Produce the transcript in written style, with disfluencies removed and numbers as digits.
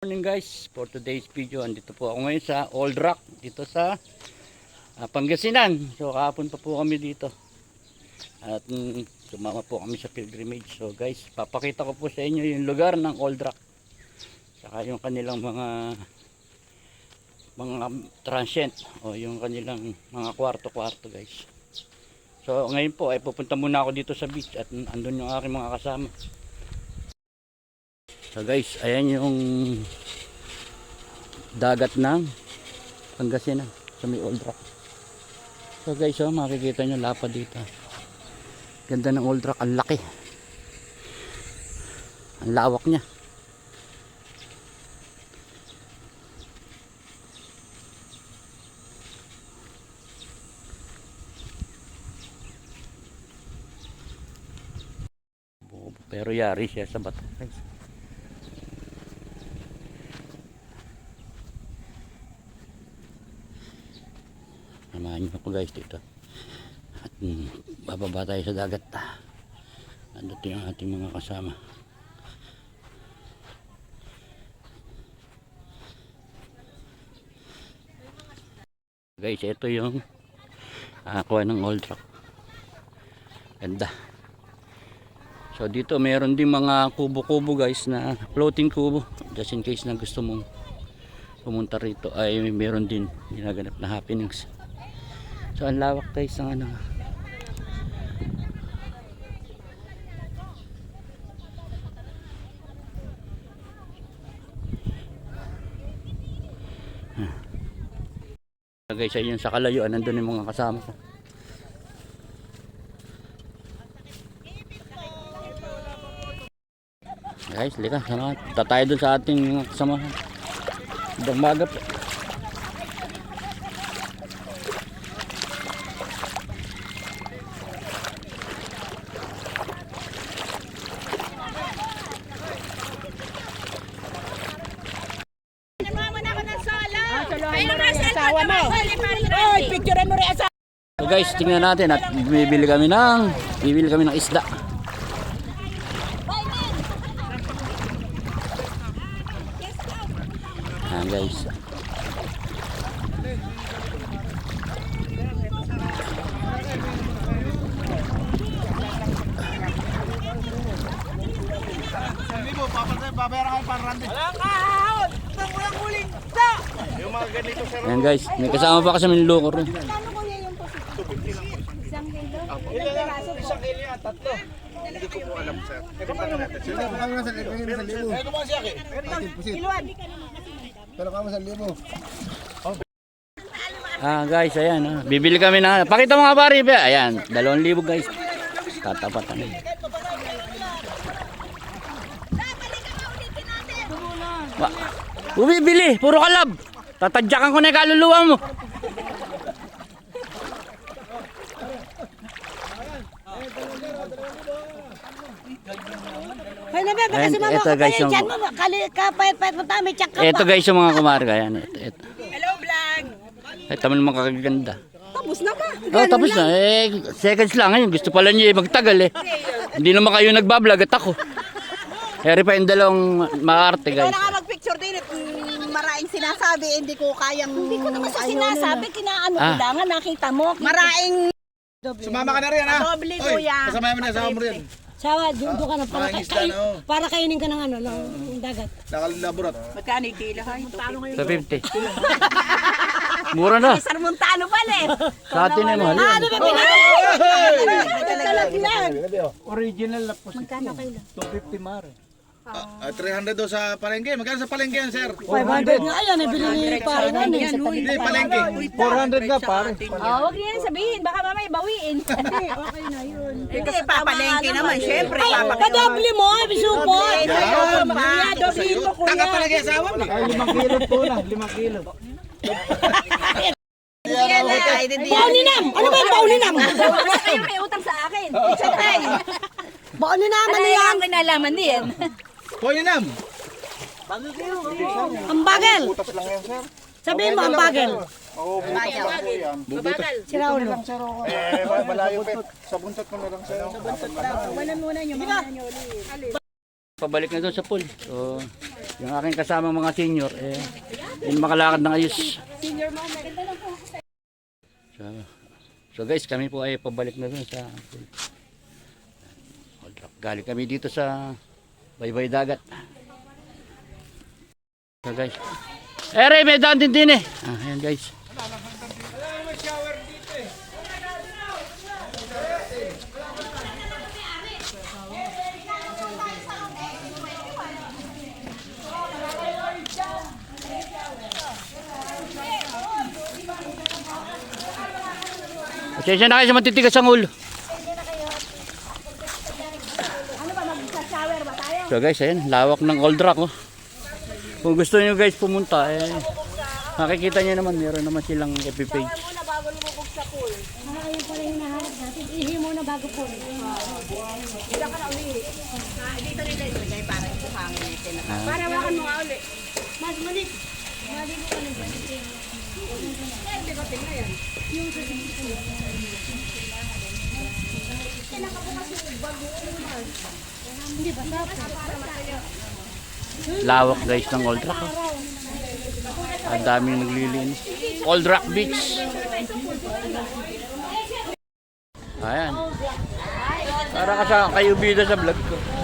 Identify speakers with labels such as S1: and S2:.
S1: Morning guys, for today's video andito po ako ngayon sa Old Rock dito sa Pangasinan. So kahapon pa po kami dito at sumama po kami sa pilgrimage. So guys, papakita ko po sa inyo yung lugar ng Old Rock saka yung kanilang mga transient o yung kanilang mga kwarto-kwarto guys. So ngayon po ay pupunta muna ako dito sa beach at andun yung aking mga kasama. So guys, ayan yung dagat ng Pangasinan sa may Old Rock. So guys, makikita nyo lapad dito. Ganda ng Old Rock, ang laki. Ang lawak niya. Pero yari siya sa bato. Samahan nyo ako guys dito at bababa tayo sa dagat. Andito yung ating mga kasama. Guys, ito yung kuha ng Old Rock. Ganda. So dito meron din mga kubo-kubo guys, na floating kubo, just in case na gusto mong pumunta rito ay meron din ginaganap na happenings. So ang lawak guys ng ano. So guys, ayun sa kalayuan nandun yung mga kasama ko. Guys, lika, sama. Tatay doon sa ating mga kasamahan. Magandang umaga po. So guys, tingnan natin at bibili kami ng isda. Ayan guys. Ayan guys, may kasama pa kasi may loko rin.
S2: Isang kilo yan, tatlo. Hindi ko po alam, sir.
S1: Guys, ayan. Bibili kami na. Pakita mo nga pare. Ayan, 2,000 guys. Tatapatan. Bumibili, puro kalab. Tatadyakan ko na yung kaluluwa mo. Ito guys yung ito guys yung mga kumarga. Ayan, ito.
S3: Hello vlog.
S1: Ito naman makakaganda.
S3: Tapos na ba?
S1: Oh, tapos na. Seconds lang ngayon. Gusto pala niyo magtagal eh. Hindi naman kayo nagbablog at ako. Heri pa yung dalawang maarte guys.
S3: Ikaw na nga mag-picture din at maraming sinasabi, hindi ko kayang... Hindi ko naman sa sinasabi, kinaano ko lang, nakita mo. Maraming...
S2: Sumama ka na rin, ha?
S3: Doble kuya.
S2: Kasama mo na, sama mo rin.
S4: Sawa, doon ka na para kainin ka ng ano, ng dagat.
S2: Nakalaborot.
S3: Magkano yung kilo ha?
S1: Sa 50. Mura na.
S3: Sarmontano pala eh.
S1: Sa atin ay mahal.
S3: Ano ba
S2: Original na po.
S4: Magkano kayo?
S2: 250 mare. 300 do sa palengke. Magkano sa palengke yan, sir?
S4: 500 nga ayan, nabili ni pare namin sa tabi.
S2: Hindi, palengke. 400 nga, pare.
S3: Huwag niyan sabihin, baka mamay bawiin.
S4: Hindi, okay na yun.
S3: Hindi, papalengke naman, syempre.
S4: Padoble mo, bisupot.
S3: Doblihin mo kuya.
S2: Taka talaga yung asawa mo. Ay, 5 kilo po na. 5 kilo.
S4: Pauninam! Ano ba yung pauninam?
S3: Basta kayo may utang sa akin. Sakay.
S4: Pauninam, ano
S3: Ano
S4: yan?
S3: yung kinalaman din?
S2: Poinam.
S4: Ang bagel.
S2: Butas lang yan, sir.
S4: Sabihin mo, ang bagel.
S2: Oo, butas lang po yan.
S3: Babagal.
S4: Si Raulo.
S2: Malayo pet. Sa buntot mo na lang, sir.
S3: Wala muna nyo, mamaya nyo ulit.
S1: Pabalik na doon sa pool. So, Yung aking kasama mga senior, hindi makalakad ng ayos. So guys, kami po ay pabalik na dun sa Old Rock. Galing kami dito sa Baybay Dagat. So guys, Ray, may daan din eh. Ayan guys. Pasensya na kayo sa matitigas ang ulo. So guys, ayan, lawak ng Old Rock. Oh. Kung gusto niyo guys pumunta, makikita niyo naman, meron naman silang FB page.
S4: Ayun pala yung hinahanap natin. Ihi muna bago po.
S3: Para wakan mo nga uli.
S4: Mas malik. Malik ko na ba? Hindi ba
S1: Lawak guys ng Old Rock. Oh. Ang daming naglilinis. Old Rock Beach. Ayan. Para ka sa kayubida sa vlog ko.